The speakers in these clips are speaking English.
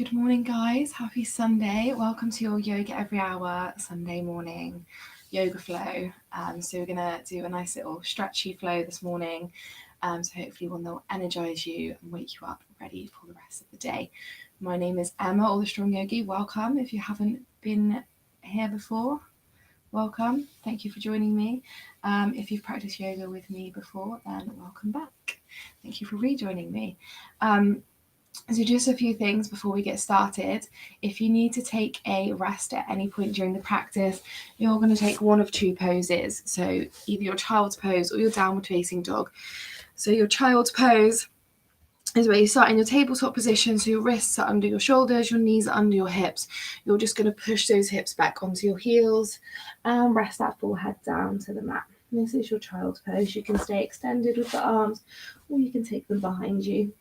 Good morning, guys. Happy Sunday. Welcome to your Yoga Every Hour Sunday morning yoga flow. So we're going to do a nice little stretchy flow this morning. So hopefully one that will energize you and wake you up ready for the rest of the day. My name is Emma, or the Strong Yogi. Welcome. If you haven't been here before, welcome. Thank you for joining me. If you've practiced yoga with me before, then welcome back. Thank you for rejoining me. So just a few things before we get started. If you need to take a rest at any point during the practice, you're going to take one of two poses. So either your child's pose or your downward facing dog. So your child's pose is where you start in your tabletop position. So your wrists are under your shoulders, your knees are under your hips. You're just going to push those hips back onto your heels and rest that forehead down to the mat. This is your child's pose. You can stay extended with the arms, or you can take them behind you.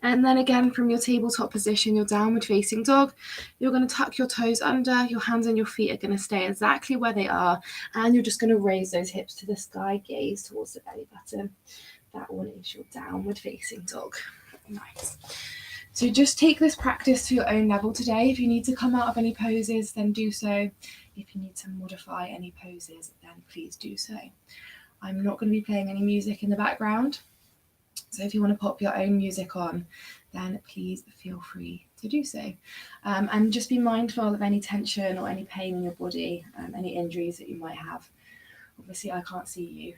And then again, from your tabletop position, your downward facing dog, you're going to tuck your toes under, your hands and your feet are going to stay exactly where they are, and you're just going to raise those hips to the sky, gaze towards the belly button. That one is your downward facing dog. Nice. So just take this practice to your own level today. If you need to come out of any poses, then do so. If you need to modify any poses, then please do so. I'm not going to be playing any music in the background. So if you want to pop your own music on, then please feel free to do so. And just be mindful of any tension or any pain in your body, any injuries that you might have. Obviously, I can't see you,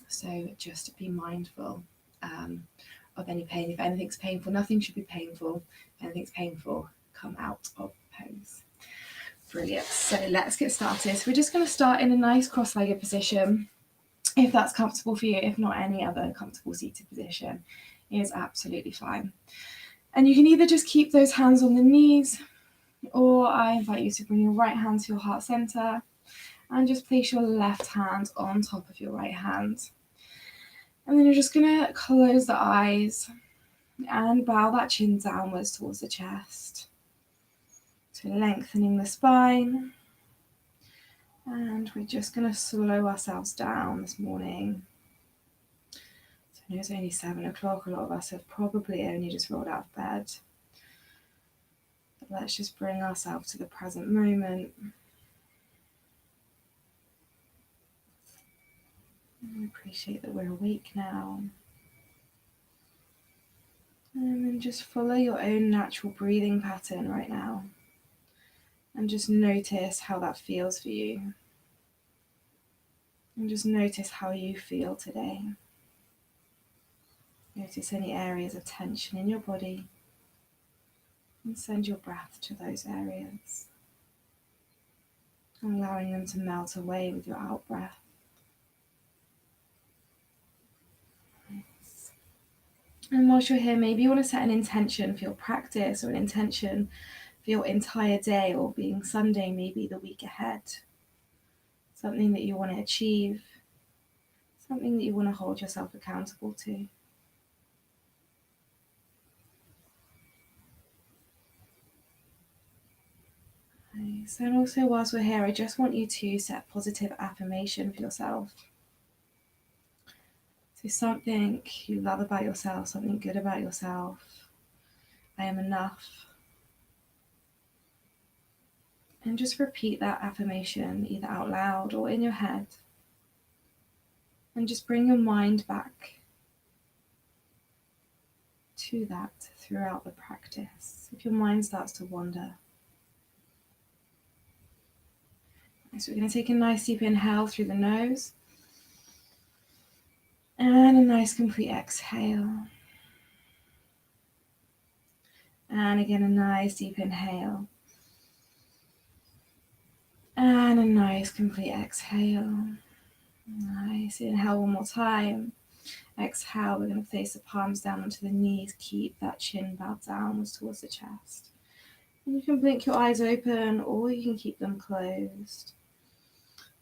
so just be mindful of any pain. If anything's painful, nothing should be painful. If anything's painful, come out of pose. Brilliant. So let's get started. So we're just going to start in a nice cross-legged position. If that's comfortable for you, if not, any other comfortable seated position is absolutely fine. And you can either just keep those hands on the knees, or I invite you to bring your right hand to your heart center and just place your left hand on top of your right hand. And then you're just going to close the eyes and bow that chin downwards towards the chest. So lengthening the spine. And we're just going to slow ourselves down this morning. So I know it's only 7 o'clock. A lot of us have probably only just rolled out of bed. But let's just bring ourselves to the present moment. I appreciate that we're awake now. And then just follow your own natural breathing pattern right now. And just notice how that feels for you. And just notice how you feel today. Notice any areas of tension in your body. And send your breath to those areas. Allowing them to melt away with your out breath. Nice. And whilst you're here, maybe you want to set an intention for your practice, or an intention for your entire day, or being Sunday, maybe the week ahead. Something that you want to achieve, something that you want to hold yourself accountable to. Nice. And also, whilst we're here, I just want you to set positive affirmation for yourself. So something you love about yourself, something good about yourself. I am enough. And just repeat that affirmation either out loud or in your head. And just bring your mind back to that throughout the practice. If your mind starts to wander. So we're going to take a nice deep inhale through the nose. And a nice complete exhale. And again, a nice deep inhale. And a nice complete exhale. Nice. Inhale one more time. Exhale, we're going to place the palms down onto the knees. Keep that chin bowed downwards towards the chest. And you can blink your eyes open, or you can keep them closed.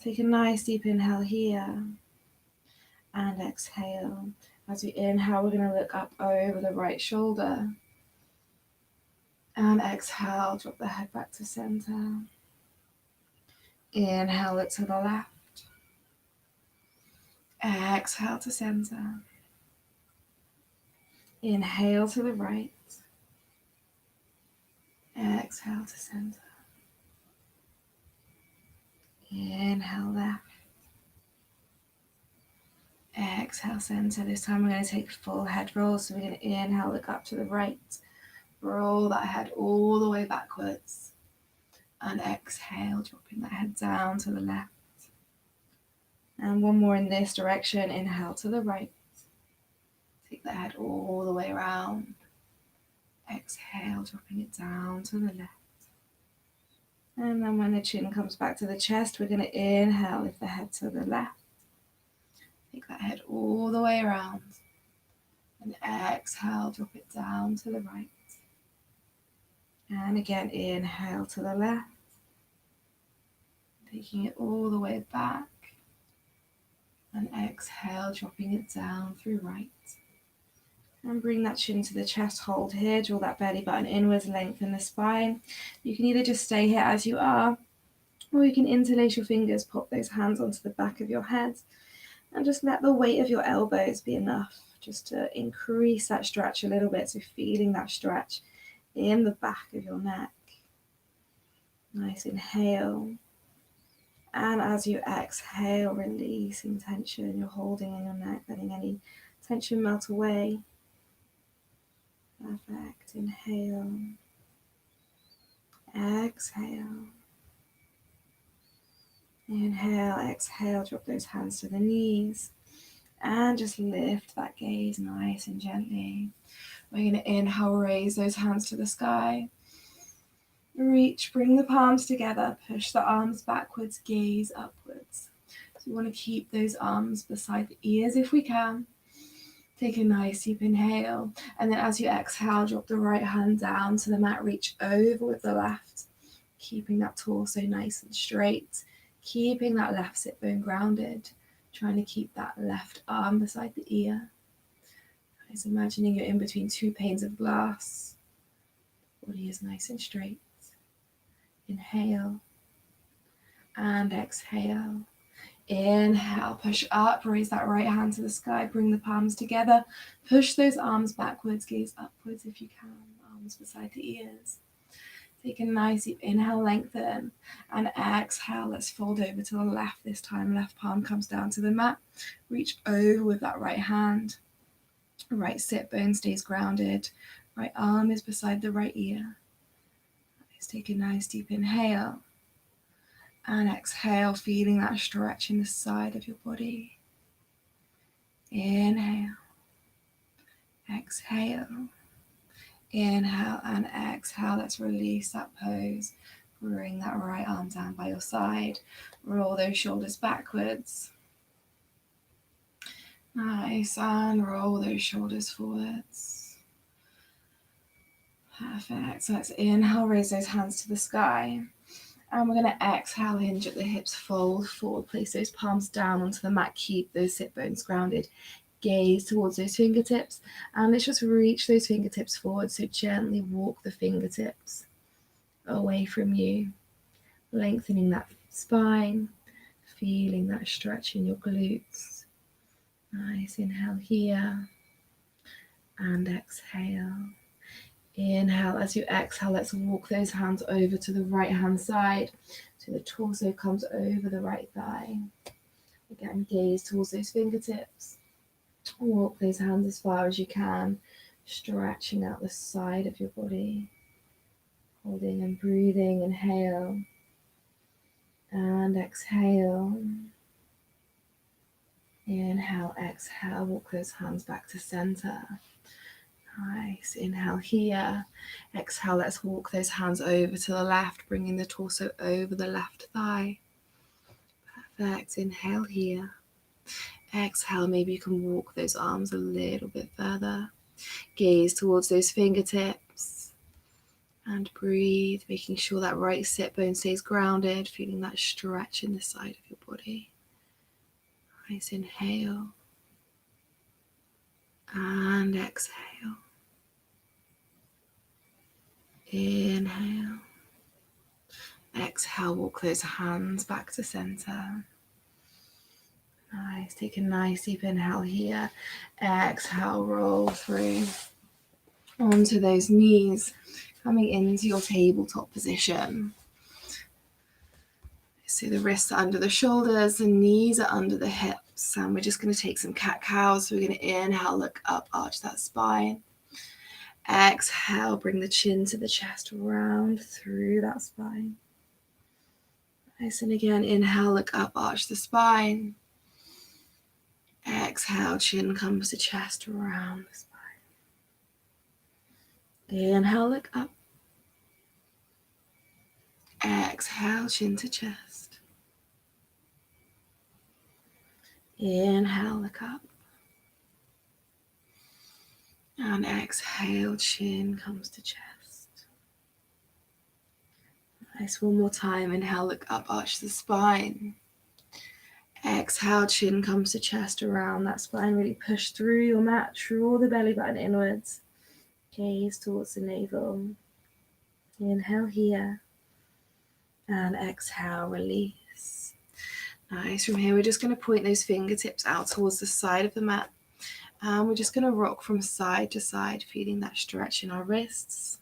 Take a nice deep inhale here. And exhale. As we inhale, we're going to look up over the right shoulder. And exhale, drop the head back to center. Inhale, look to the left. Exhale to center. Inhale to the right. Exhale to center. Inhale left. Exhale center. This time we're going to take full head roll. So we're going to inhale, look up to the right. Roll that head all the way backwards. And exhale, dropping that head down to the left. And one more in this direction. Inhale to the right. Take the head all the way around. Exhale, dropping it down to the left. And then when the chin comes back to the chest, we're going to inhale, lift the head to the left. Take that head all the way around. And exhale, drop it down to the right. And again, inhale to the left. Taking it all the way back. And exhale, dropping it down through right. And bring that chin to the chest, hold here, draw that belly button inwards, lengthen the spine. You can either just stay here as you are, or you can interlace your fingers, pop those hands onto the back of your head, and just let the weight of your elbows be enough, just to increase that stretch a little bit, so feeling that stretch in the back of your neck. Nice inhale. And as you exhale, releasing tension you're holding in your neck, letting any tension melt away. Perfect. Inhale. Exhale. Inhale, exhale, drop those hands to the knees. And just lift that gaze nice and gently. We're going to inhale, raise those hands to the sky. Reach, bring the palms together, push the arms backwards, gaze upwards. So we want to keep those arms beside the ears if we can. Take a nice deep inhale, and then as you exhale, drop the right hand down to the mat, reach over with the left, keeping that torso nice and straight, keeping that left sit bone grounded, trying to keep that left arm beside the ear. Just imagining you're in between two panes of glass. Body is nice and straight. Inhale and exhale. Inhale, push up, raise that right hand to the sky, bring the palms together, push those arms backwards, gaze upwards if you can, arms beside the ears. Take a nice deep inhale, lengthen, and exhale, let's fold over to the left this time. Left palm comes down to the mat, reach over with that right hand. Right sit bone stays grounded, right arm is beside the right ear. Let's take a nice deep inhale. And exhale, feeling that stretch in the side of your body. Inhale. Exhale. Inhale and exhale. Let's release that pose. Bring that right arm down by your side. Roll those shoulders backwards. Nice. And roll those shoulders forwards. Perfect. So let's inhale, raise those hands to the sky. And we're going to exhale, hinge at the hips, fold forward, place those palms down onto the mat, keep those sit bones grounded, gaze towards those fingertips, and let's just reach those fingertips forward, so gently walk the fingertips away from you, lengthening that spine, feeling that stretch in your glutes. Nice, inhale here, and exhale. Inhale, as you exhale, let's walk those hands over to the right hand side, so the torso comes over the right thigh. Again, gaze towards those fingertips. Walk those hands as far as you can, stretching out the side of your body. Holding and breathing, inhale and exhale. Inhale, exhale, walk those hands back to center. Nice. Inhale here. Exhale, let's walk those hands over to the left, bringing the torso over the left thigh. Perfect. Inhale here. Exhale, maybe you can walk those arms a little bit further. Gaze towards those fingertips. And breathe, making sure that right sit bone stays grounded, feeling that stretch in the side of your body. Nice. Inhale. And exhale. Inhale. Exhale, walk those hands back to center. Nice. Take a nice deep inhale here. Exhale, roll through onto those knees. Coming into your tabletop position. So the wrists are under the shoulders, the knees are under the hips, and we're just going to take some cat-cows. So we're going to inhale, look up, arch that spine. Exhale, bring the chin to the chest, round through that spine. Nice, and again, inhale, look up, arch the spine. Exhale, chin comes to chest, round the spine. Inhale, look up. Exhale, chin to chest. Inhale, look up. And exhale, chin comes to chest. Nice, one more time. Inhale, look up, arch the spine. Exhale, chin comes to chest, around that spine. Really push through your mat, draw the belly button inwards. Gaze towards the navel. Inhale here. And exhale, release. Nice. From here, we're just going to point those fingertips out towards the side of the mat. And we're just going to rock from side to side, feeling that stretch in our wrists.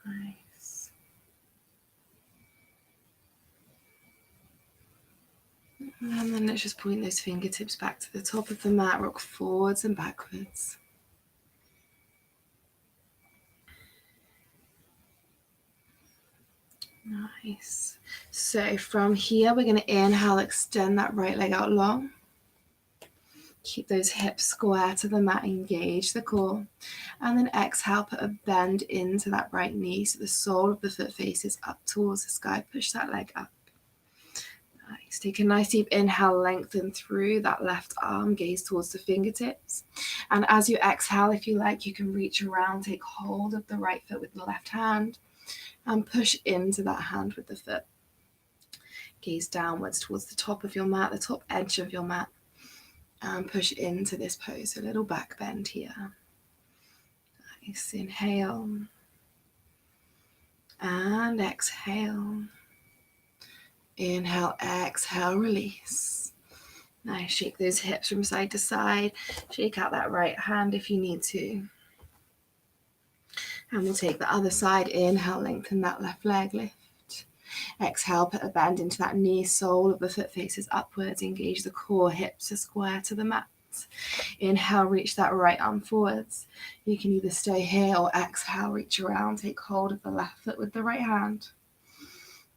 Nice. And then let's just point those fingertips back to the top of the mat, rock forwards and backwards. Nice. So from here, we're going to inhale, extend that right leg out long. Keep those hips square to the mat, engage the core. And then exhale, put a bend into that right knee so the sole of the foot faces up towards the sky. Push that leg up. Nice. Take a nice deep inhale, lengthen through that left arm, gaze towards the fingertips. And as you exhale, if you like, you can reach around, take hold of the right foot with the left hand. And push into that hand with the foot. Gaze downwards towards the top of your mat, the top edge of your mat. And push into this pose, a little back bend here. Nice, inhale. And exhale. Inhale, exhale, release. Nice, shake those hips from side to side. Shake out that right hand if you need to. And we'll take the other side. Inhale, lengthen that left leg, lift. Exhale, put a bend into that knee, sole of the foot faces upwards. Engage the core, hips are square to the mat. Inhale, reach that right arm forwards. You can either stay here or exhale, reach around, take hold of the left foot with the right hand.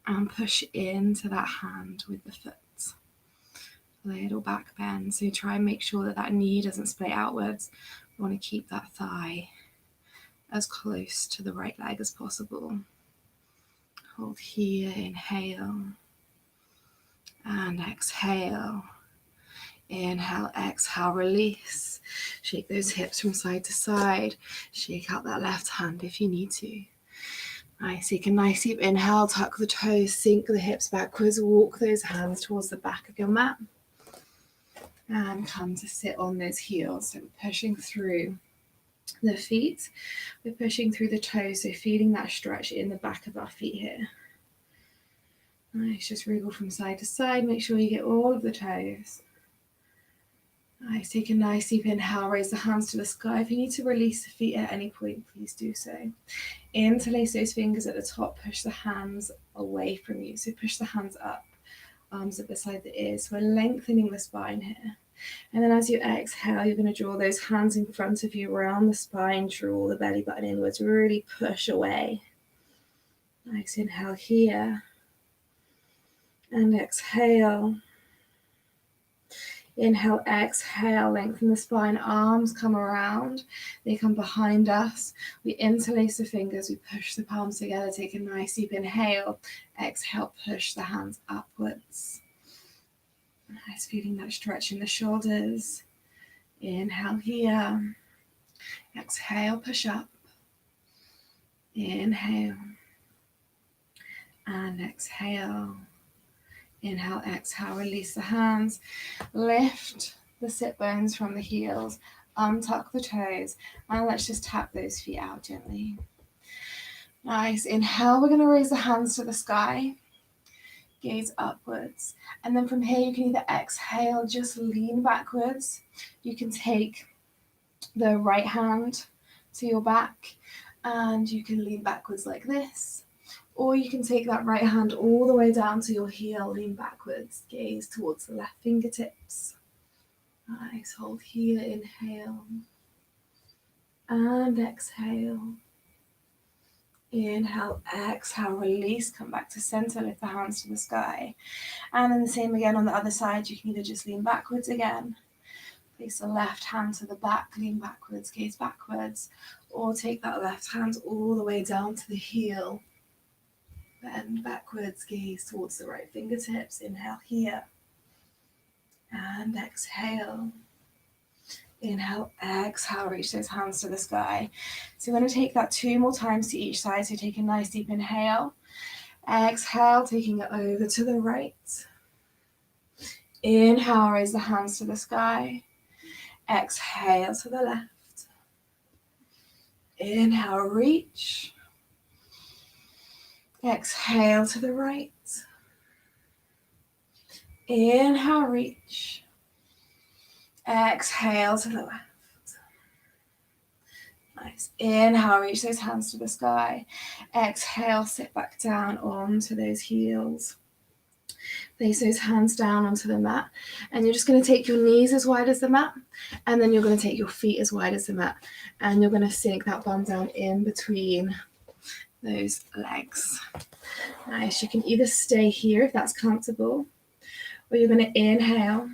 And push into that hand with the foot. Little back bend. So try and make sure that that knee doesn't splay outwards. You want to keep that thigh as close to the right leg as possible. Hold here, inhale, and exhale. Inhale, exhale, release. Shake those hips from side to side. Shake out that left hand if you need to. Nice, take a nice deep inhale, tuck the toes, sink the hips backwards, walk those hands towards the back of your mat. And come to sit on those heels. So we're pushing through the feet, we're pushing through the toes, so feeling that stretch in the back of our feet here. Nice, just wriggle from side to side, make sure you get all of the toes. Nice, take a nice deep inhale, raise the hands to the sky. If you need to release the feet at any point, please do so. Interlace those fingers at the top, push the hands away from you, so push the hands up, arms at the side of the ears. So we're lengthening the spine here. And then as you exhale, you're going to draw those hands in front of you around the spine, draw the belly button inwards, really push away. Nice, inhale here. And exhale. Inhale, exhale, lengthen the spine, arms come around, they come behind us. We interlace the fingers, we push the palms together, take a nice deep inhale. Exhale, push the hands upwards. Nice, feeling that stretch in the shoulders. Inhale here. Exhale, push up. Inhale. And exhale. Inhale, exhale, release the hands. Lift the sit bones from the heels. Untuck the toes. And let's just tap those feet out gently. Nice. Inhale, we're going to raise the hands to the sky. gaze upwards. And then from here, you can either exhale, just lean backwards. You can take the right hand to your back and you can lean backwards like this. Or you can take that right hand all the way down to your heel, lean backwards, gaze towards the left fingertips. Nice, hold here, inhale. And exhale. Inhale, exhale, release, come back to center, lift the hands to the sky. And then the same again on the other side, you can either just lean backwards again, place the left hand to the back, lean backwards, gaze backwards, or take that left hand all the way down to the heel, bend backwards, gaze towards the right fingertips, inhale here, and exhale. Inhale, exhale, reach those hands to the sky. So we're going to take that 2 more times to each side. So take a nice deep inhale. Exhale, taking it over to the right. Inhale, raise the hands to the sky. Exhale to the left. Inhale, reach. Exhale to the right. Inhale, reach. Exhale to the left. Nice. Inhale, reach those hands to the sky. Exhale, sit back down onto those heels. Place those hands down onto the mat. And you're just going to take your knees as wide as the mat. And then you're going to take your feet as wide as the mat. And you're going to sink that bum down in between those legs. Nice. You can either stay here if that's comfortable, or you're going to inhale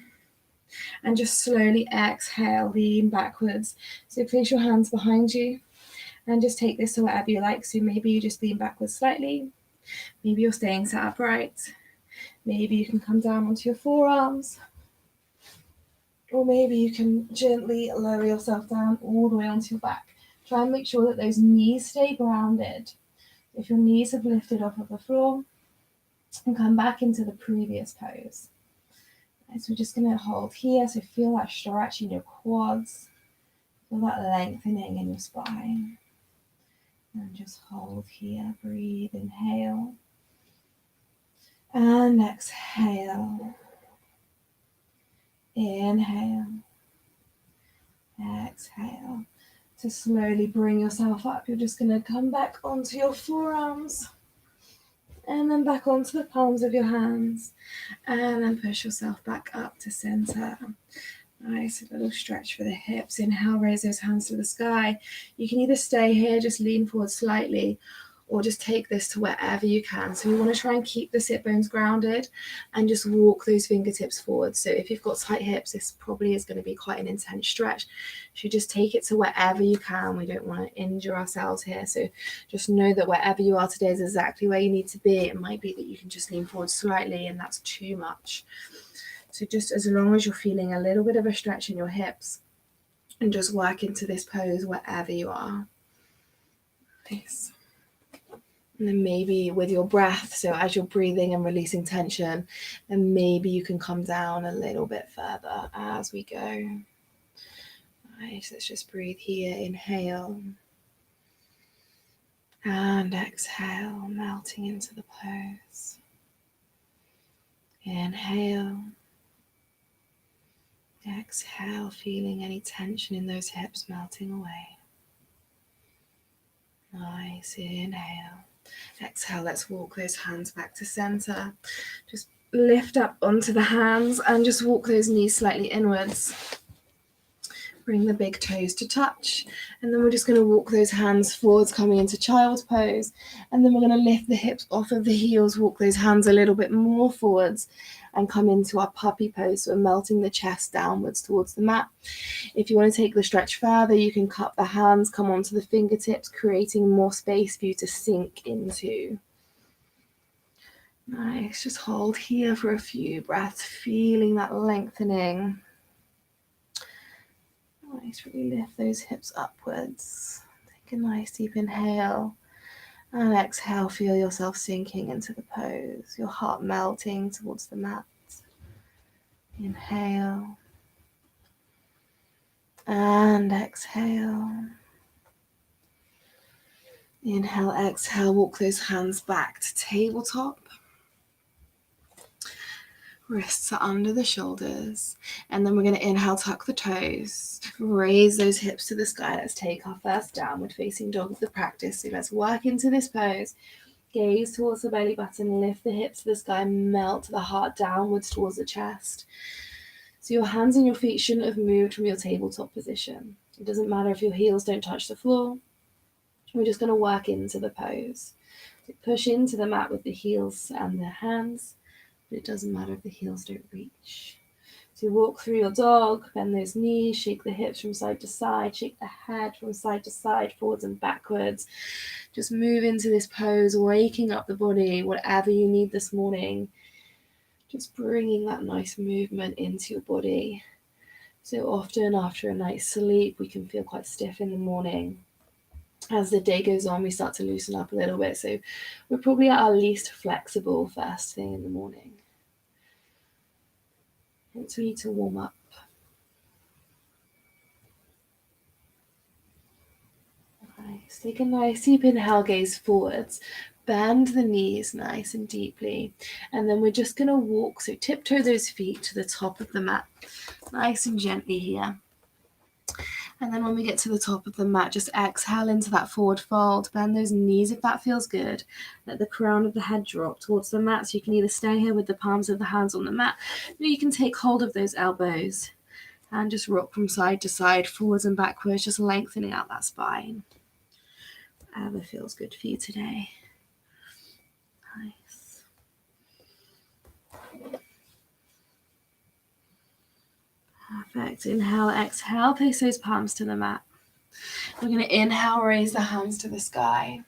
and just slowly exhale, lean backwards. So place your hands behind you and just take this to whatever you like. So maybe you just lean backwards slightly. Maybe you're staying sat upright. Maybe you can come down onto your forearms. Or maybe you can gently lower yourself down all the way onto your back. Try and make sure that those knees stay grounded. If your knees have lifted off of the floor, and come back into the previous pose. So we're just going to hold here. So feel that stretch in your quads. Feel that lengthening in your spine. And just hold here. Breathe. Inhale. And exhale. Inhale. Exhale. To slowly bring yourself up, you're just going to come back onto your forearms. And then back onto the palms of your hands. And then push yourself back up to center. Nice, a little stretch for the hips. Inhale, raise those hands to the sky. You can either stay here, just lean forward slightly, or just take this to wherever you can. So we want to try and keep the sit bones grounded and just walk those fingertips forward. So if you've got tight hips, this probably is going to be quite an intense stretch. So just take it to wherever you can. We don't want to injure ourselves here. So just know that wherever you are today is exactly where you need to be. It might be that you can just lean forward slightly and that's too much. So just as long as you're feeling a little bit of a stretch in your hips and just work into this pose wherever you are. Nice. And then maybe with your breath, so as you're breathing and releasing tension, then maybe you can come down a little bit further as we go. Nice, let's just breathe here. Inhale. And exhale, melting into the pose. Inhale. Exhale, feeling any tension in those hips melting away. Nice, inhale. Exhale, let's walk those hands back to center. Just lift up onto the hands and just walk those knees slightly inwards. Bring the big toes to touch. And then we're just going to walk those hands forwards, coming into child's pose. And then we're going to lift the hips off of the heels, walk those hands a little bit more forwards and come into our puppy pose. So we're melting the chest downwards towards the mat. If you want to take the stretch further, you can cup the hands, come onto the fingertips, creating more space for you to sink into. Nice, just hold here for a few breaths, feeling that lengthening. Nice, really lift those hips upwards. Take a nice deep inhale. And exhale, feel yourself sinking into the pose, your heart melting towards the mat. Inhale. And exhale. Inhale, exhale, walk those hands back to tabletop. Wrists are under the shoulders. And then we're going to inhale, tuck the toes, raise those hips to the sky. Let's take our first downward facing dog of the practice. So let's work into this pose. Gaze towards the belly button, lift the hips to the sky, melt the heart downwards towards the chest. So your hands and your feet shouldn't have moved from your tabletop position. It doesn't matter if your heels don't touch the floor. We're just going to work into the pose. So push into the mat with the heels and the hands, but it doesn't matter if the heels don't reach. So you walk through your dog, bend those knees, shake the hips from side to side, shake the head from side to side, forwards and backwards. Just move into this pose, waking up the body, whatever you need this morning. Just bringing that nice movement into your body. So often after a night's sleep, we can feel quite stiff in the morning. As the day goes on, we start to loosen up a little bit. So we're probably at our least flexible first thing in the morning. Hence we need to warm up. Nice. Take a nice deep inhale, gaze forwards. Bend the knees nice and deeply. And then we're just going to walk, so tiptoe those feet to the top of the mat. Nice and gently here. And then when we get to the top of the mat, just exhale into that forward fold. Bend those knees if that feels good. Let the crown of the head drop towards the mat. So you can either stay here with the palms of the hands on the mat, or you can take hold of those elbows and just rock from side to side, forwards and backwards, just lengthening out that spine. Whatever feels good for you today. Nice. Perfect. Inhale, exhale, place those palms to the mat. We're going to inhale, raise the hands to the sky.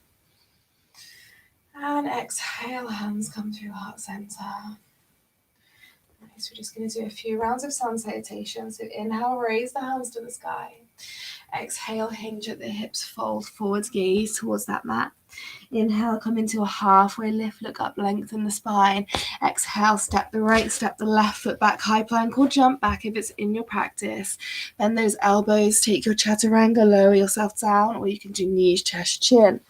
And exhale, hands come through heart center. Nice. We're just going to do a few rounds of sun salutation. So inhale, raise the hands to the sky. Exhale, hinge at the hips, fold forwards, gaze towards that mat. Inhale, come into a halfway lift, look up, lengthen the spine. Exhale, step the right, step the left foot back, high plank or jump back if it's in your practice. Bend those elbows, take your chaturanga, lower yourself down, or you can do knees, chest, chin.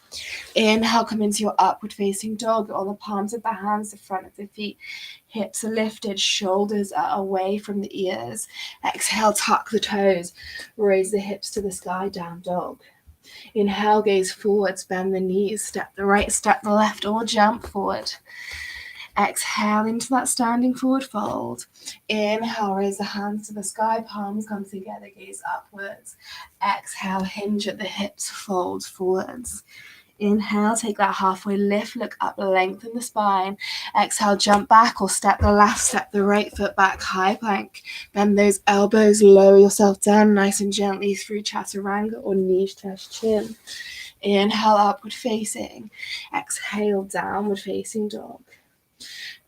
Inhale, come into your upward facing dog on the palms of the hands, the front of the feet. Hips are lifted, shoulders are away from the ears. Exhale, tuck the toes, raise the hips to the sky, down dog. Inhale, gaze forwards, bend the knees, step the right, step the left, or jump forward. Exhale into that standing forward fold. Inhale, raise the hands to the sky, palms come together, gaze upwards. Exhale, hinge at the hips, fold forwards. Inhale, take that halfway lift, look up, lengthen the spine. Exhale, jump back or step the left, step the right foot back, high plank. Bend those elbows, lower yourself down nice and gently through chaturanga or knees, chest, chin. Inhale, upward facing. Exhale, downward facing dog.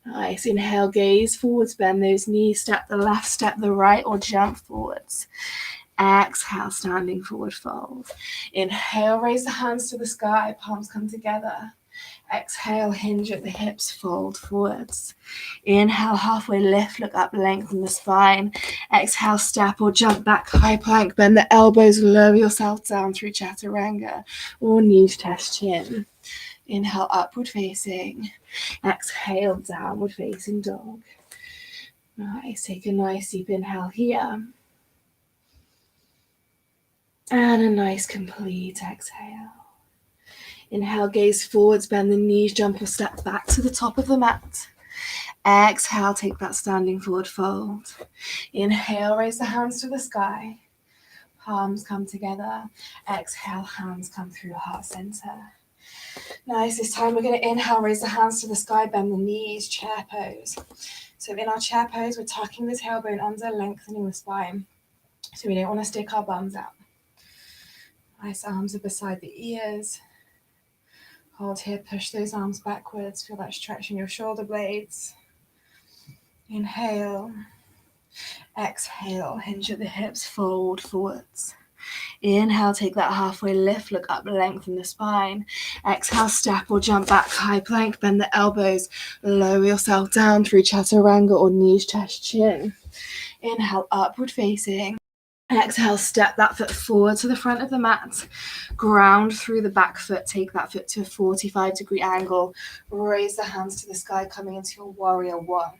Nice. Inhale, gaze forwards, bend those knees, step the left, step the right, or jump forwards. Exhale, standing forward fold. Inhale, raise the hands to the sky, palms come together. Exhale, hinge at the hips, fold forwards. Inhale, halfway lift, look up, lengthen the spine. Exhale, step or jump back, high plank, bend the elbows, lower yourself down through chaturanga or knees, chest, chin. Inhale, upward facing. Exhale, downward facing dog. Nice. Take a nice deep inhale here. And a nice complete exhale. Inhale, gaze forwards, bend the knees, jump or step back to the top of the mat. Exhale, take that standing forward fold. Inhale, raise the hands to the sky. Palms come together. Exhale, hands come through heart center. Nice. This time we're going to inhale, raise the hands to the sky, bend the knees, chair pose. So in our chair pose, we're tucking the tailbone under, lengthening the spine. So we don't want to stick our bums out. Nice, arms are beside the ears. Hold here, push those arms backwards. Feel that stretch in your shoulder blades. Inhale. Exhale, hinge at the hips, fold forwards. Inhale, take that halfway lift, look up, lengthen the spine. Exhale, step or jump back, high plank, bend the elbows, lower yourself down through chaturanga or knees, chest, chin. Inhale, upward facing. Exhale, step that foot forward to the front of the mat. Ground through the back foot, take that foot to a 45-degree angle. Raise the hands to the sky, coming into your warrior one.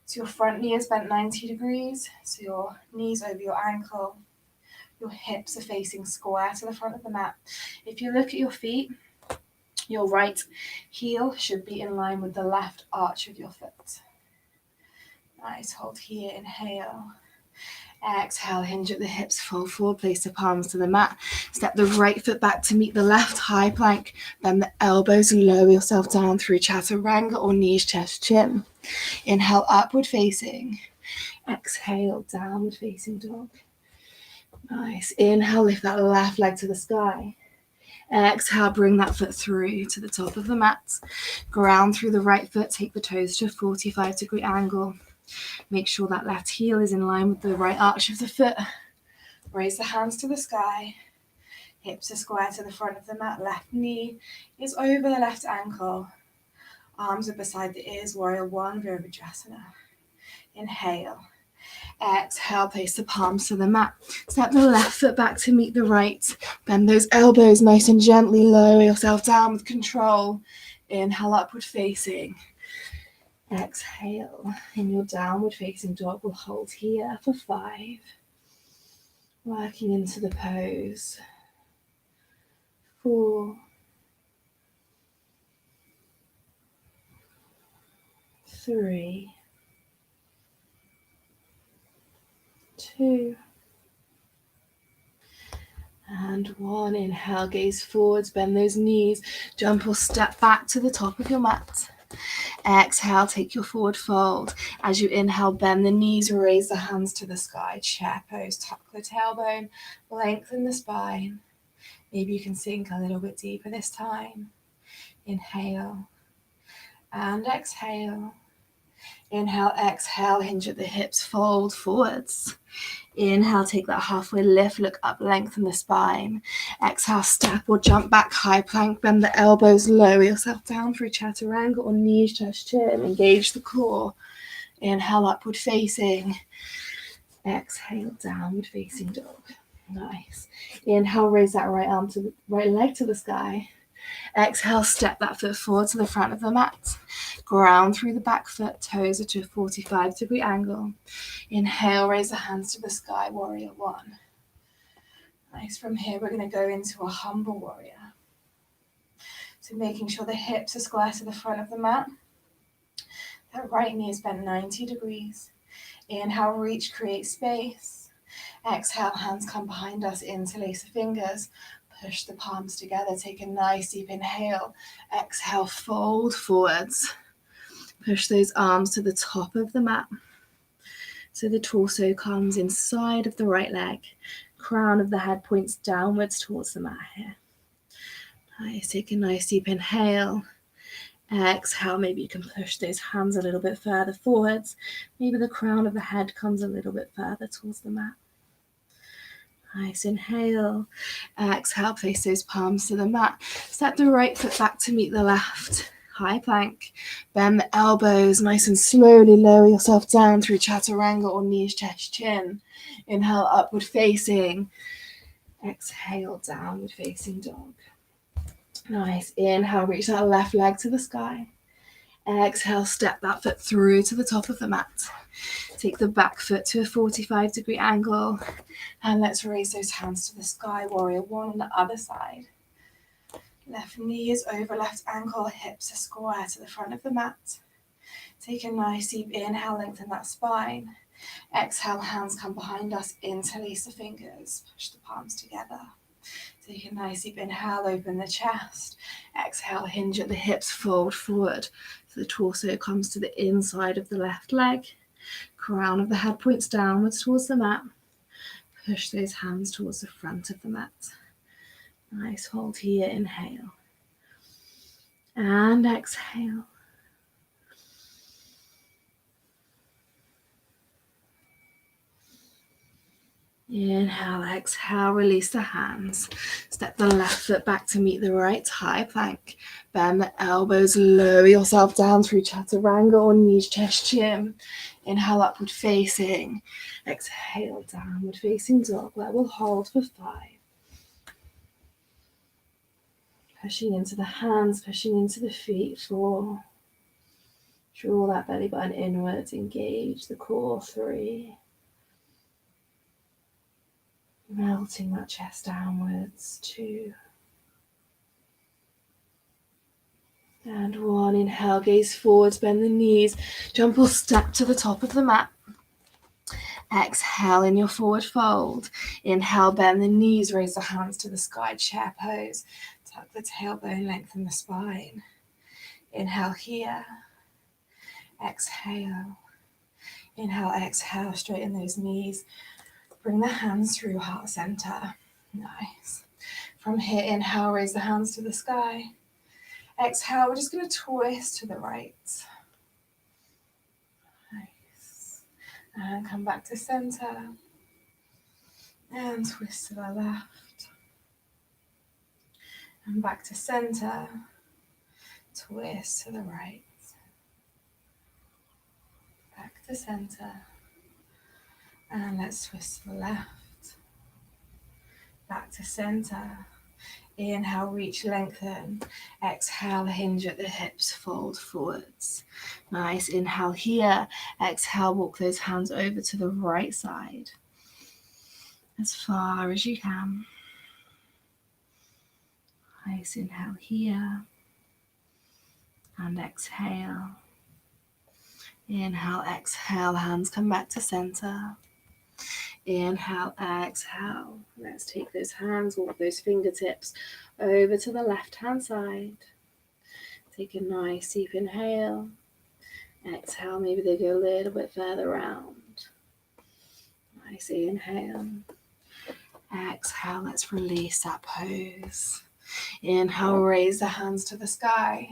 So your front knee is bent 90 degrees. So your knees over your ankle. Your hips are facing square to the front of the mat. If you look at your feet, your right heel should be in line with the left arch of your foot. Nice, hold here, inhale. Exhale, hinge at the hips, fold forward, place the palms to the mat. Step the right foot back to meet the left, high plank. Bend the elbows and lower yourself down through chaturanga or knees, chest, chin. Inhale, upward facing. Exhale, downward facing dog. Nice. Inhale, lift that left leg to the sky. Exhale, bring that foot through to the top of the mat. Ground through the right foot, take the toes to a 45-degree angle. Make sure that left heel is in line with the right arch of the foot. Raise the hands to the sky. Hips are square to the front of the mat. Left knee is over the left ankle. Arms are beside the ears, warrior one, Virabhadrasana. Inhale. Exhale, place the palms to the mat. Step the left foot back to meet the right. Bend those elbows nice and gently. Lower yourself down with control. Inhale, upward facing. Exhale. In your downward facing dog, we'll hold here for 5. Working into the pose. 4. 3. 2. And 1. Inhale, gaze forwards, bend those knees, jump or step back to the top of your mat. Exhale, take your forward fold. As you inhale, bend the knees, raise the hands to the sky. Chair pose, tuck the tailbone, lengthen the spine. Maybe you can sink a little bit deeper this time. Inhale and exhale. Inhale, exhale, hinge at the hips, fold forwards. Inhale, take that halfway lift, look up, lengthen the spine. Exhale, step or jump back, high plank, bend the elbows, lower yourself down through chaturanga or knees, chest, chin, engage the core. Inhale, upward facing. Exhale, downward facing dog. Nice. Inhale, raise that right arm to the right leg to the sky. Exhale, step that foot forward to the front of the mat. Ground through the back foot, toes at a 45-degree angle. Inhale, raise the hands to the sky, warrior one. Nice. From here, we're going to go into a humble warrior. So making sure the hips are square to the front of the mat. That right knee is bent 90 degrees. Inhale, reach, create space. Exhale, hands come behind us, interlace the fingers. Push the palms together, take a nice deep inhale. Exhale, fold forwards. Push those arms to the top of the mat. So the torso comes inside of the right leg. Crown of the head points downwards towards the mat here. Nice, take a nice deep inhale. Exhale, maybe you can push those hands a little bit further forwards. Maybe the crown of the head comes a little bit further towards the mat. Nice, inhale. Exhale, place those palms to the mat. Step the right foot back to meet the left. High plank. Bend the elbows, nice and slowly lower yourself down through chaturanga or knees, chest, chin. Inhale, upward facing. Exhale, downward facing dog. Nice, inhale, reach that left leg to the sky. Exhale, step that foot through to the top of the mat. Take the back foot to a 45-degree angle. And let's raise those hands to the sky, warrior one on the other side. Left knee is over left ankle, hips are square to the front of the mat. Take a nice deep inhale, lengthen that spine. Exhale, hands come behind us, interlace the fingers, push the palms together. Take a nice deep inhale, open the chest. Exhale, hinge at the hips, fold forward. So the torso comes to the inside of the left leg. Crown of the head points downwards towards the mat. Push those hands towards the front of the mat. Nice, hold here, inhale. And exhale. Inhale, exhale, release the hands. Step the left foot back to meet the right, high plank. Bend the elbows, lower yourself down through chaturanga or knees, chest, chin. Inhale, upward facing. Exhale, downward facing dog, where we'll hold for 5. Pushing into the hands, pushing into the feet, 4, Draw that belly button inwards, engage the core. 3. Melting that chest downwards. 2. And 1. Inhale, gaze forwards, bend the knees, jump or step to the top of the mat. Exhale in your forward fold. Inhale, bend the knees, raise the hands to the sky, chair pose. Tuck the tailbone, lengthen the spine. Inhale here. Exhale. Inhale, exhale, straighten those knees. Bring the hands through heart center. Nice. From here, inhale, raise the hands to the sky. Exhale, we're just going to twist to the right. Nice. And come back to center. And twist to the left. And back to center. Twist to the right. Back to center. And let's twist to the left. Back to center. Inhale, reach, lengthen. Exhale, hinge at the hips, fold forwards. Nice. Inhale here. Exhale, walk those hands over to the right side. As far as you can. Nice. Inhale here. And exhale. Inhale, exhale, hands come back to center. Inhale, exhale. Let's take those hands, walk those fingertips over to the left-hand side. Take a nice deep inhale. Exhale, maybe they go a little bit further around. Nice inhale. Exhale, let's release that pose. Inhale, raise the hands to the sky.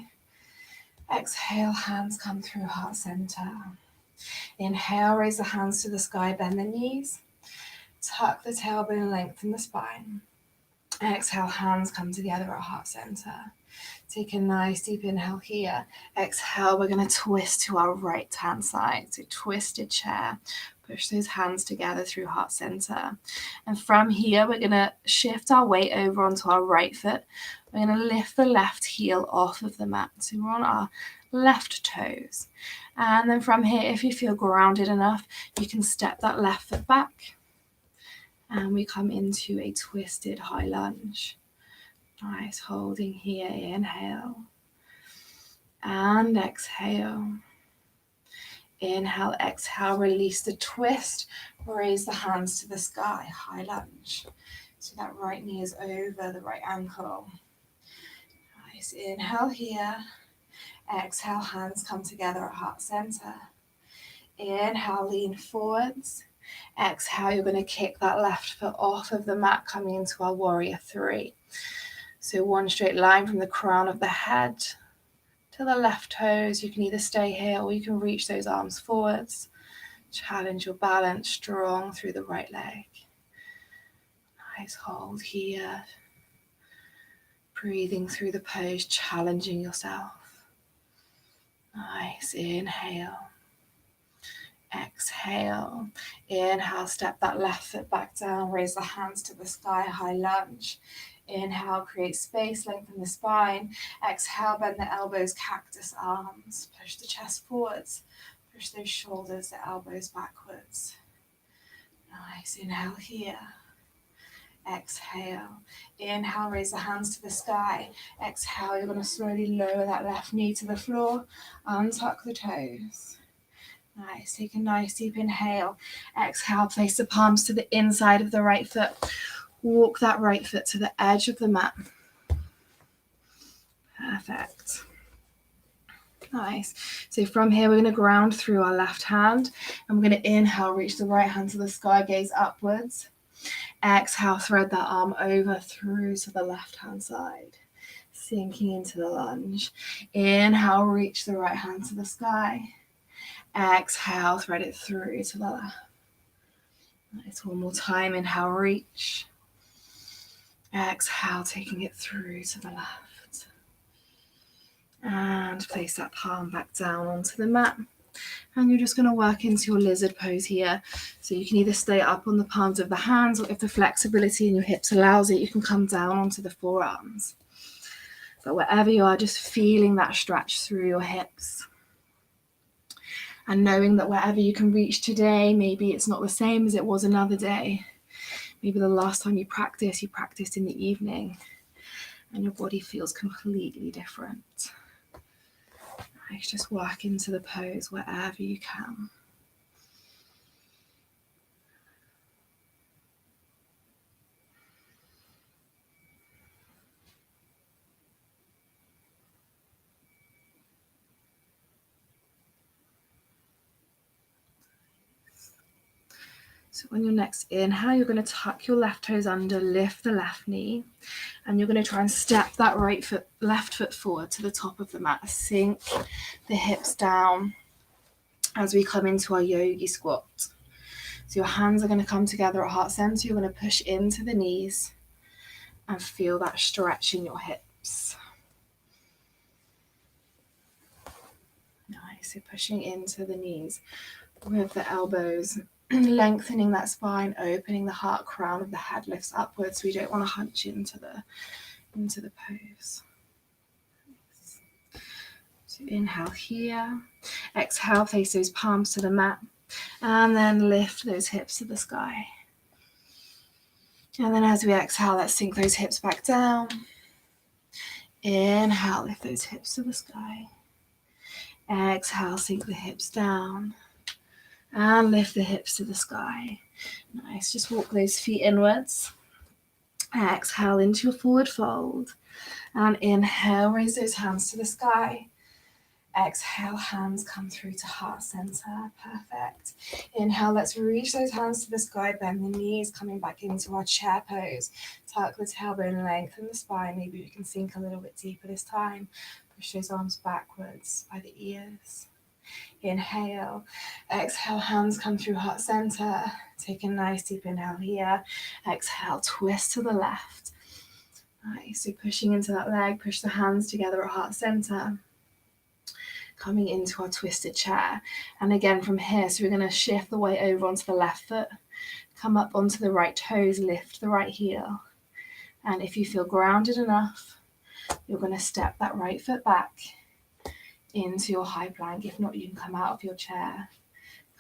Exhale, hands come through heart center. Inhale, raise the hands to the sky, bend the knees. Tuck the tailbone, lengthen the spine. Exhale, hands come together at heart center. Take a nice deep inhale here. Exhale, we're going to twist to our right hand side. So twisted chair. Push those hands together through heart center. And from here, we're going to shift our weight over onto our right foot. We're going to lift the left heel off of the mat. So we're on our left toes. And then from here, if you feel grounded enough, you can step that left foot back. And we come into a twisted high lunge. Nice, holding here, inhale. And exhale. Inhale, exhale, release the twist. Raise the hands to the sky, high lunge. So that right knee is over the right ankle. Nice, inhale here. Exhale, hands come together at heart center. Inhale, lean forwards. Exhale, you're going to kick that left foot off of the mat, coming into our warrior 3. So one straight line from the crown of the head to the left toes. You can either stay here or you can reach those arms forwards. Challenge your balance, strong through the right leg. Nice, hold here. Breathing through the pose, challenging yourself. Nice, inhale. Exhale. Inhale, step that left foot back down, raise the hands to the sky, high lunge. Inhale, create space, lengthen the spine. Exhale, bend the elbows, cactus arms. Push the chest forwards. Push those shoulders, the elbows backwards. Nice, inhale here. Exhale. Inhale, raise the hands to the sky. Exhale, you're going to slowly lower that left knee to the floor. Untuck the toes. Nice, take a nice deep inhale. Exhale, place the palms to the inside of the right foot. Walk that right foot to the edge of the mat. Perfect. Nice. So from here, we're going to ground through our left hand. And we're going to inhale, reach the right hand to the sky, gaze upwards. Exhale, thread that arm over through to the left-hand side. Sinking into the lunge. Inhale, reach the right hand to the sky. Exhale, thread it through to the left. Nice, one more time. Inhale, reach. Exhale, taking it through to the left. And place that palm back down onto the mat. And you're just going to work into your lizard pose here. So you can either stay up on the palms of the hands, or if the flexibility in your hips allows it, you can come down onto the forearms. But wherever you are, just feeling that stretch through your hips. And knowing that wherever you can reach today, maybe it's not the same as it was another day. Maybe the last time you practiced in the evening, and your body feels completely different. Nice, just work into the pose wherever you can. So on your next inhale, you're going to tuck your left toes under, lift the left knee, and you're going to try and step that left foot forward to the top of the mat. Sink the hips down as we come into our yogi squat. So your hands are going to come together at heart center. You're going to push into the knees and feel that stretch in your hips. Nice. So pushing into the knees with the elbows, lengthening that spine, opening the heart, crown of the head lifts upwards. We don't want to hunch into the pose. So inhale here, exhale, place those palms to the mat, and then lift those hips to the sky. And then as we exhale, let's sink those hips back down. Inhale, lift those hips to the sky. Exhale, sink the hips down. And lift the hips to the sky. Nice, just walk those feet inwards. Exhale into your forward fold. And inhale, raise those hands to the sky. Exhale, hands come through to heart center. Perfect. Inhale, let's reach those hands to the sky, bend the knees, coming back into our chair pose. Tuck the tailbone, lengthen the spine. Maybe we can sink a little bit deeper this time. Push those arms backwards by the ears. Inhale. Exhale, hands come through heart center. Take a nice deep inhale here. Exhale, twist to the left. Nice. So pushing into that leg, push the hands together at heart center. Coming into our twisted chair. And again from here, so we're going to shift the weight over onto the left foot, come up onto the right toes, lift the right heel. And if you feel grounded enough, you're going to step that right foot back into your high plank. If not, you can come out of your chair,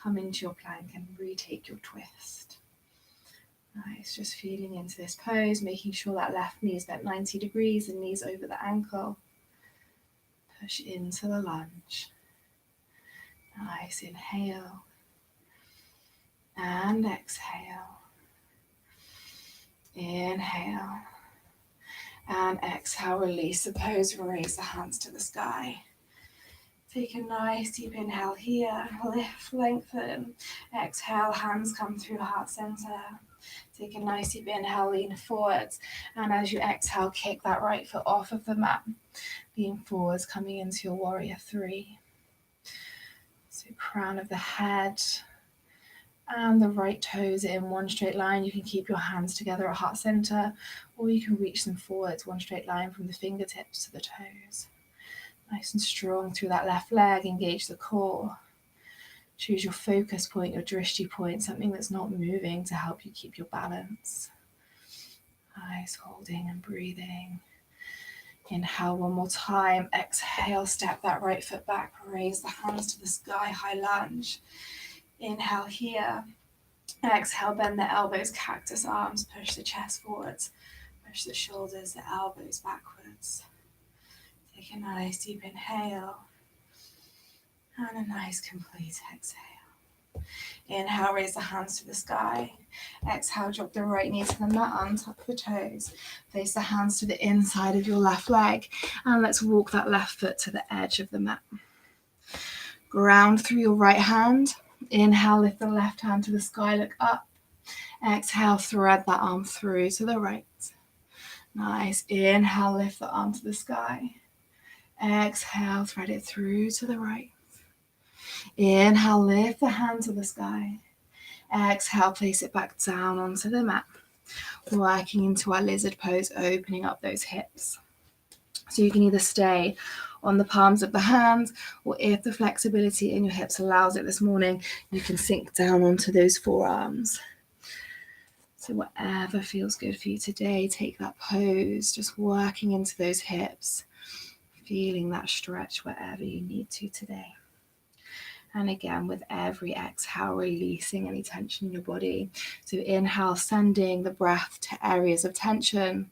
come into your plank and retake your twist. Nice, just feeling into this pose, making sure that left knee is bent 90 degrees and knees over the ankle. Push into the lunge. Nice, inhale and exhale. Inhale and exhale, release the pose, raise the hands to the sky. Take a nice deep inhale here, lift, lengthen. Exhale, hands come through heart center. Take a nice deep inhale, lean forwards. And as you exhale, kick that right foot off of the mat. Lean forwards, coming into your warrior three. So crown of the head and the right toes in one straight line. You can keep your hands together at heart center, or you can reach them forwards, one straight line from the fingertips to the toes. Nice and strong through that left leg, engage the core. Choose your focus point, your drishti point, something that's not moving to help you keep your balance. Nice, holding and breathing. Inhale one more time, exhale, step that right foot back, raise the hands to the sky, high lunge. Inhale here, exhale, bend the elbows, cactus arms, push the chest forwards, push the shoulders, the elbows backwards. Take a nice deep inhale and a nice complete exhale. Inhale, raise the hands to the sky. Exhale, drop the right knee to the mat, untuck the toes. Place the hands to the inside of your left leg. And let's walk that left foot to the edge of the mat. Ground through your right hand. Inhale, lift the left hand to the sky, look up. Exhale, thread that arm through to the right. Nice. Inhale, lift the arm to the sky. Exhale, thread it through to the right. Inhale, lift the hand to the sky. Exhale, place it back down onto the mat. Working into our lizard pose, opening up those hips. So you can either stay on the palms of the hands, or if the flexibility in your hips allows it this morning, you can sink down onto those forearms. So whatever feels good for you today, take that pose, just working into those hips, feeling that stretch wherever you need to today. And again, with every exhale, releasing any tension in your body. So inhale, sending the breath to areas of tension.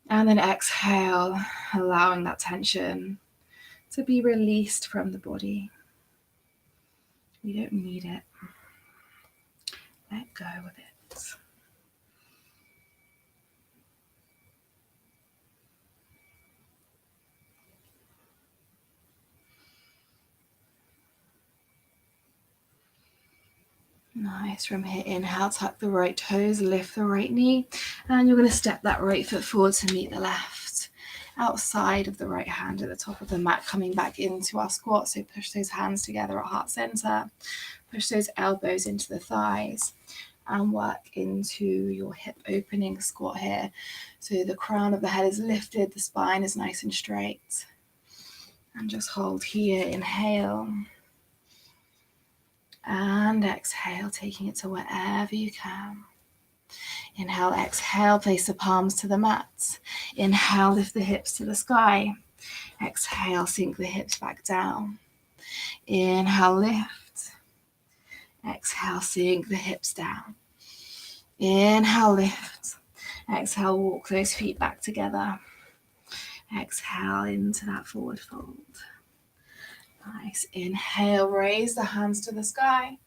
And then exhale, allowing that tension to be released from the body. You don't need it. Let go of it. Nice. From here, inhale, tuck the right toes, lift the right knee, and you're going to step that right foot forward to meet the left. Outside of the right hand at the top of the mat, coming back into our squat. So push those hands together at heart center. Push those elbows into the thighs and work into your hip opening squat here. So the crown of the head is lifted, the spine is nice and straight. And just hold here, inhale. And exhale, taking it to wherever you can. Inhale, exhale, place the palms to the mat. Inhale, lift the hips to the sky. Exhale, sink the hips back down. Inhale, lift. Exhale, sink the hips down. Inhale, lift. Exhale, walk those feet back together. Exhale into that forward fold. Nice. Inhale, raise the hands to the sky.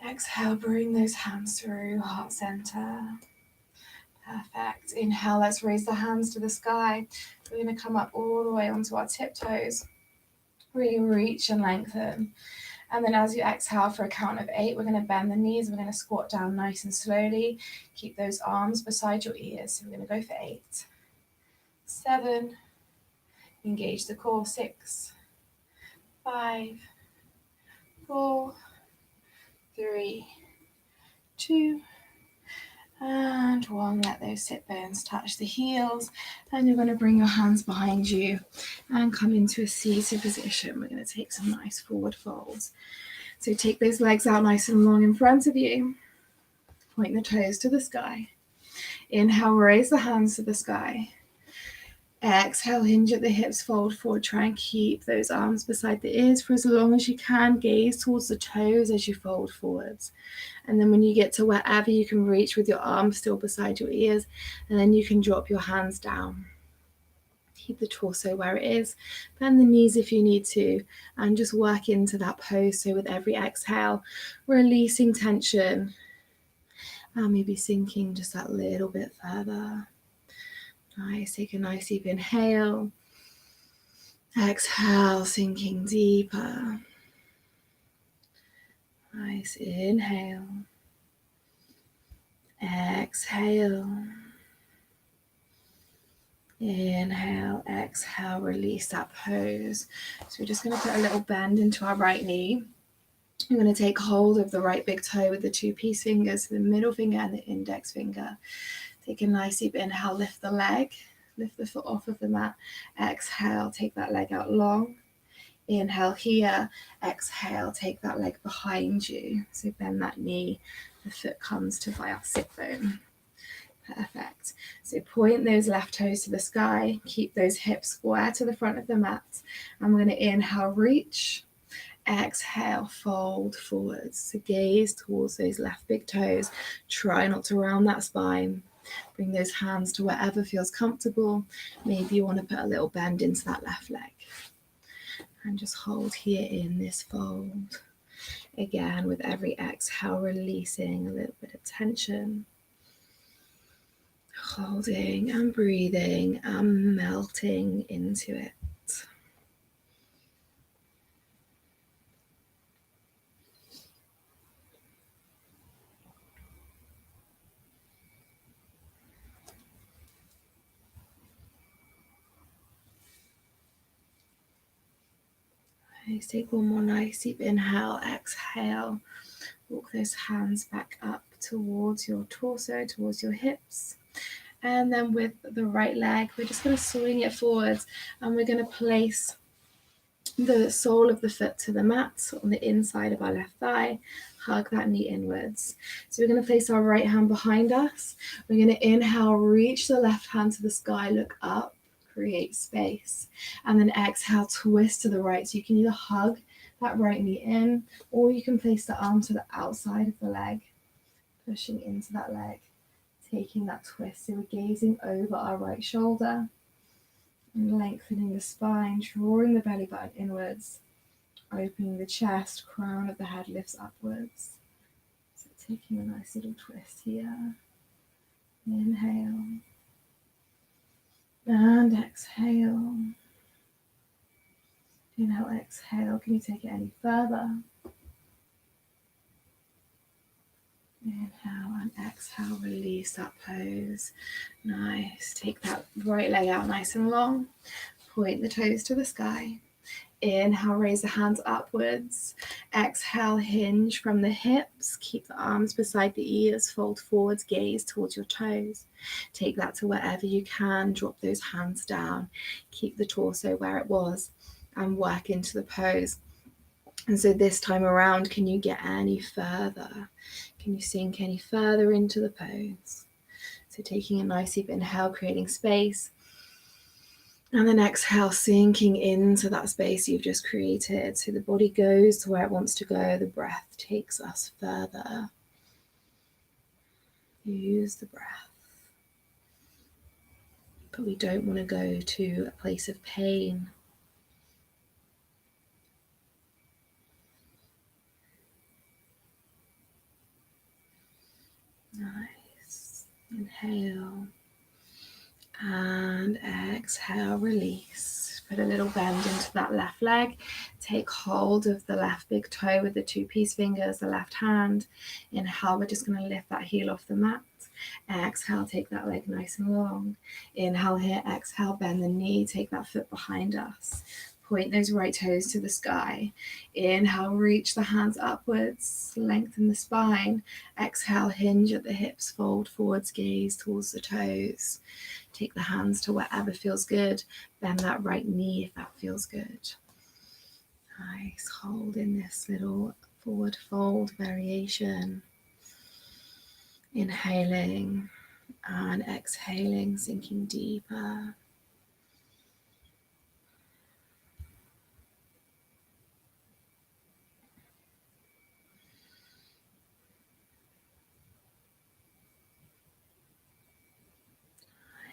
Exhale, bring those hands through heart center. Perfect. Inhale, let's raise the hands to the sky. We're going to come up all the way onto our tiptoes. Really reach and lengthen. And then as you exhale for a count of 8, we're going to bend the knees. We're going to squat down nice and slowly. Keep those arms beside your ears. So we're going to go for 8, 7, engage the core, 6, 5, 4, 3, 2, and 1. Let those sit bones touch the heels. And you're going to bring your hands behind you and come into a seated position. We're going to take some nice forward folds. So take those legs out nice and long in front of you. Point the toes to the sky. Inhale, raise the hands to the sky. Exhale, hinge at the hips, fold forward. Try and keep those arms beside the ears for as long as you can. Gaze towards the toes as you fold forwards. And then when you get to wherever you can reach with your arms still beside your ears, and then you can drop your hands down. Keep the torso where it is. Bend the knees if you need to, and just work into that pose. So with every exhale, releasing tension, and maybe sinking just that little bit further. Nice. Take a nice deep inhale. Exhale, sinking deeper. Nice. Inhale. Exhale. Inhale, exhale, release that pose. So we're just going to put a little bend into our right knee. We're going to take hold of the right big toe with the 2 peace fingers, the middle finger and the index finger. Take a nice deep inhale, lift the leg, lift the foot off of the mat. Exhale, take that leg out long. Inhale here, exhale, take that leg behind you. So bend that knee, the foot comes to our sit bone. Perfect. So point those left toes to the sky. Keep those hips square to the front of the mat. And we're going to inhale, reach. Exhale, fold forwards. So gaze towards those left big toes. Try not to round that spine. Bring those hands to wherever feels comfortable. Maybe you want to put a little bend into that left leg. And just hold here in this fold. Again, with every exhale, releasing a little bit of tension. Holding and breathing and melting into it. Nice. Take one more nice deep inhale, exhale. Walk those hands back up towards your torso, towards your hips. And then with the right leg, we're just going to swing it forwards and we're going to place the sole of the foot to the mat on the inside of our left thigh. Hug that knee inwards. So we're going to place our right hand behind us. We're going to inhale, reach the left hand to the sky, look up. create space. And then exhale, twist to the right. So you can either hug that right knee in, or you can place the arm to the outside of the leg, pushing into that leg, taking that twist. So we're gazing over our right shoulder and lengthening the spine, drawing the belly button inwards, opening the chest, crown of the head lifts upwards. So taking a nice little twist here. Inhale and exhale. Inhale, exhale. Can you take it any further? Inhale and exhale, release that pose. Nice. Take that right leg out nice and long. Point the toes to the sky. Inhale, raise the hands upwards. Exhale, hinge from the hips. Keep the arms beside the ears. Fold forwards, gaze towards your toes. Take that to wherever you can. Drop those hands down. Keep the torso where it was and work into the pose. And so this time around, can you get any further? Can you sink any further into the pose? So taking a nice deep inhale, creating space. And then exhale, sinking into that space you've just created. So the body goes to where it wants to go. The breath takes us further. Use the breath. But we don't want to go to a place of pain. Nice. Inhale. And exhale, release. Put a little bend into that left leg. Take hold of the left big toe with the two peace fingers, the left hand. Inhale, we're just going to lift that heel off the mat. Exhale, take that leg nice and long. Inhale here, exhale, bend the knee, take that foot behind us. Point those right toes to the sky. Inhale, reach the hands upwards, lengthen the spine. Exhale, hinge at the hips, fold forwards, gaze towards the toes. Take the hands to wherever feels good. Bend that right knee if that feels good. Nice. Hold in this little forward fold variation. Inhaling and exhaling, sinking deeper.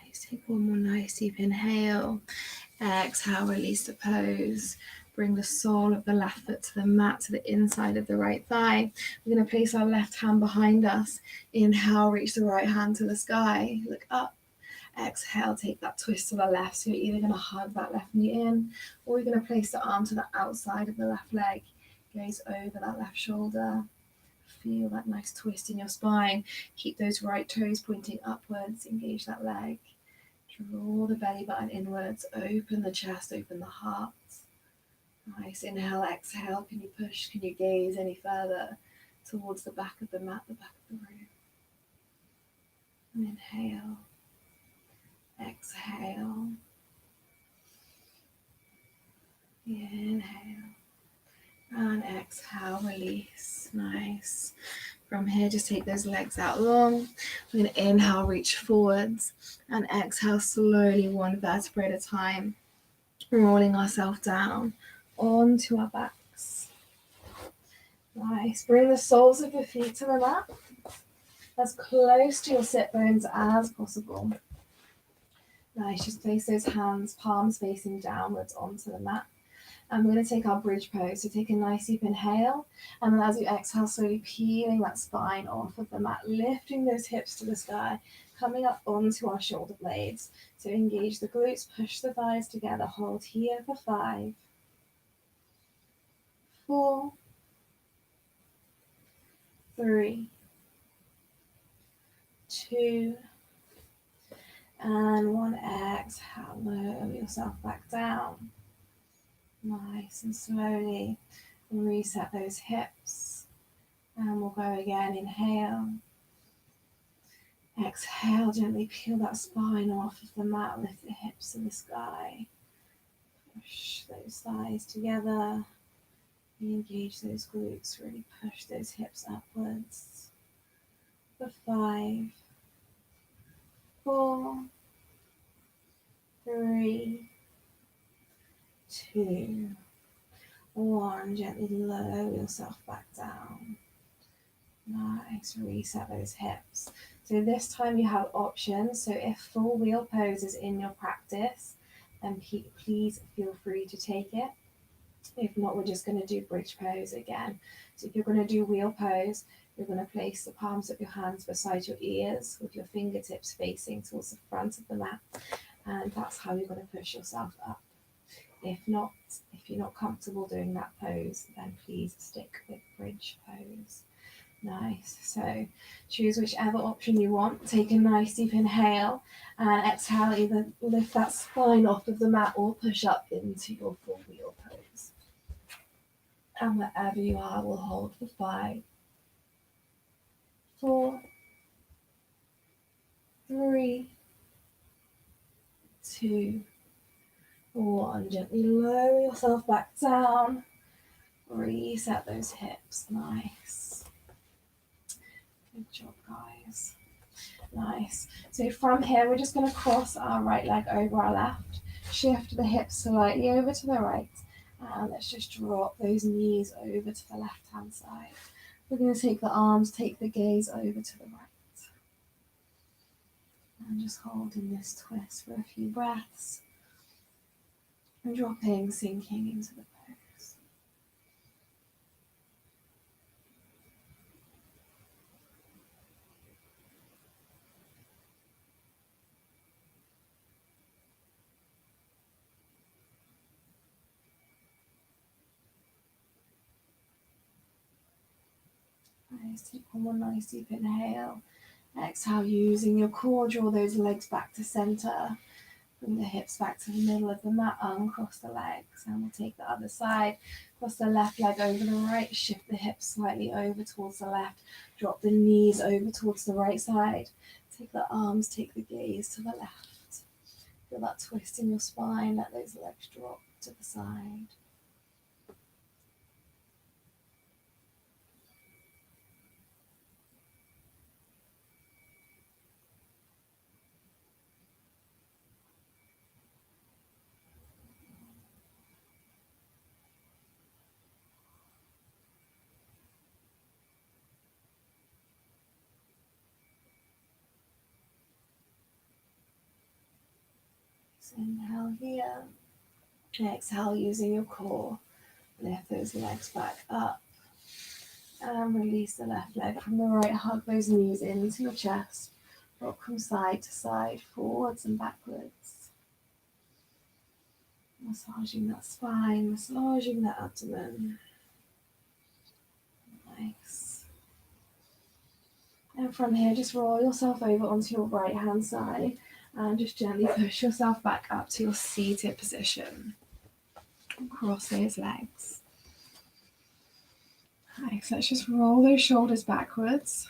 Nice. Take one more nice deep inhale. Exhale, release the pose. Bring the sole of the left foot to the mat, to the inside of the right thigh. We're going to place our left hand behind us. Inhale, reach the right hand to the sky. Look up. Exhale, take that twist to the left. So you're either going to hug that left knee in, or you're going to place the arm to the outside of the left leg. Gaze over that left shoulder. Feel that nice twist in your spine. Keep those right toes pointing upwards. Engage that leg. Draw the belly button inwards. Open the chest, open the heart. Nice. Inhale, exhale. Can you push? Can you gaze any further towards the back of the mat, the back of the room? And inhale. Exhale. Inhale. And exhale, release. Nice. From here, just take those legs out long. We're going to inhale, reach forwards. And exhale, slowly, one vertebra at a time. Rolling ourselves down onto our backs. Nice. Bring the soles of your feet to the mat, as close to your sit bones as possible. Nice. Just place those hands, palms facing downwards onto the mat. And we're going to take our bridge pose. So take a nice deep inhale. And then as you exhale, slowly peeling that spine off of the mat, lifting those hips to the sky, coming up onto our shoulder blades. So engage the glutes, push the thighs together. Hold here for 5, 4, 3, 2, and 1. Exhale, lower yourself back down. Nice, and slowly reset those hips. And we'll go again. Inhale. Exhale, gently peel that spine off of the mat, lift the hips to the sky. Push those thighs together. Engage those glutes, really push those hips upwards. For 5, 4, 3, 2, 1. Gently lower yourself back down. Nice. Reset those hips. So this time you have options. So if full wheel pose is in your practice, then please feel free to take it. If not, we're just going to do bridge pose again. So if you're going to do wheel pose, you're going to place the palms of your hands beside your ears with your fingertips facing towards the front of the mat. And that's how you're going to push yourself up. If not, if you're not comfortable doing that pose, then please stick with bridge pose. Nice. So choose whichever option you want. Take a nice deep inhale and exhale. Either lift that spine off of the mat or push up into your full wheel pose. And wherever you are, we'll hold for 5, 4, 3, 2, 1. Gently lower yourself back down. Reset those hips. Nice. Good job, guys. Nice. So from here, we're just going to cross our right leg over our left. Shift the hips slightly over to the right. And let's just drop those knees over to the left-hand side. We're going to take the arms, take the gaze over to the right. And just holding this twist for a few breaths. And dropping, sinking into the pose. Nice. Take one more nice deep inhale. Exhale, using your core, draw those legs back to center. Bring the hips back to the middle of the mat, uncross the legs, and we'll take the other side. Cross the left leg over the right, shift the hips slightly over towards the left, drop the knees over towards the right side. Take the arms, take the gaze to the left. Feel that twist in your spine, let those legs drop to the side. So inhale here, exhale using your core. Lift those legs back up and release the left leg from the right. Hug those knees into your chest. Rock from side to side, forwards and backwards. Massaging that spine, massaging that abdomen. Nice. And from here, just roll yourself over onto your right hand side and just gently push yourself back up to your seated position. Cross those legs. Nice. Let's just roll those shoulders backwards.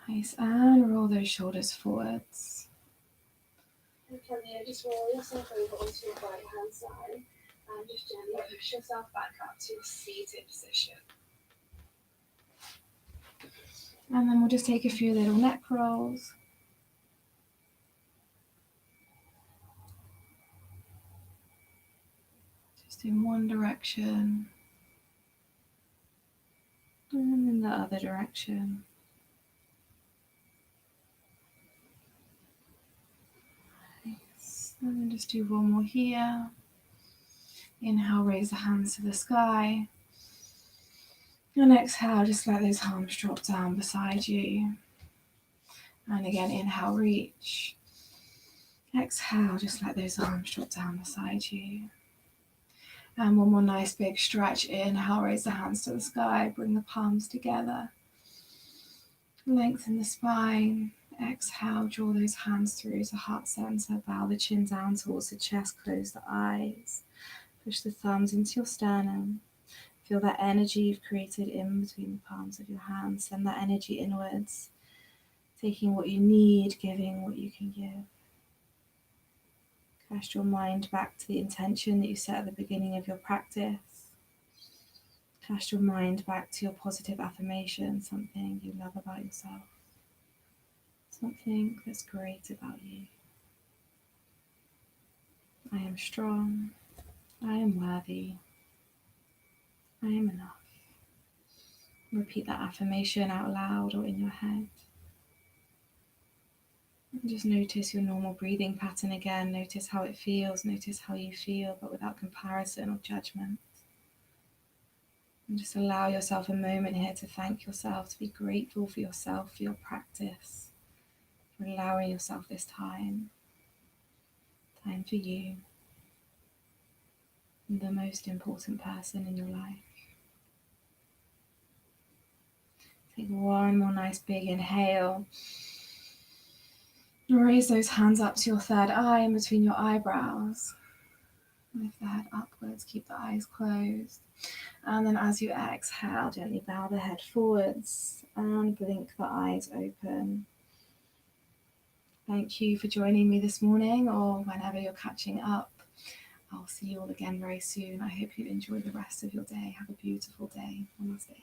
Nice. And roll those shoulders forwards. And from here, just roll yourself over onto your right hand side and just gently push yourself back up to a seated position. And then we'll just take a few little neck rolls. Just in one direction and in the other direction. Nice. And then just do one more here. Inhale, raise the hands to the sky. And exhale, just let those arms drop down beside you. And again, inhale, reach. Exhale, just let those arms drop down beside you. And one more nice big stretch. Inhale, raise the hands to the sky. Bring the palms together. Lengthen the spine. Exhale, draw those hands through to heart center. Bow the chin down towards the chest. Close the eyes. Push the thumbs into your sternum. Feel that energy you've created in between the palms of your hands. Send that energy inwards. Taking what you need, giving what you can give. Cast your mind back to the intention that you set at the beginning of your practice. Cast your mind back to your positive affirmation, something you love about yourself. Something that's great about you. I am strong. I am worthy. I am enough. Repeat that affirmation out loud or in your head. And just notice your normal breathing pattern again. Notice how it feels. Notice how you feel, but without comparison or judgment. And just allow yourself a moment here to thank yourself, to be grateful for yourself, for your practice, for allowing yourself this time. Time for you, the most important person in your life. Take one more nice big inhale. Raise those hands up to your third eye in between your eyebrows. Lift the head upwards, keep the eyes closed. And then as you exhale, gently bow the head forwards and blink the eyes open. Thank you for joining me this morning, or whenever you're catching up. I'll see you all again very soon. I hope you enjoy the rest of your day. Have a beautiful day. Namaste.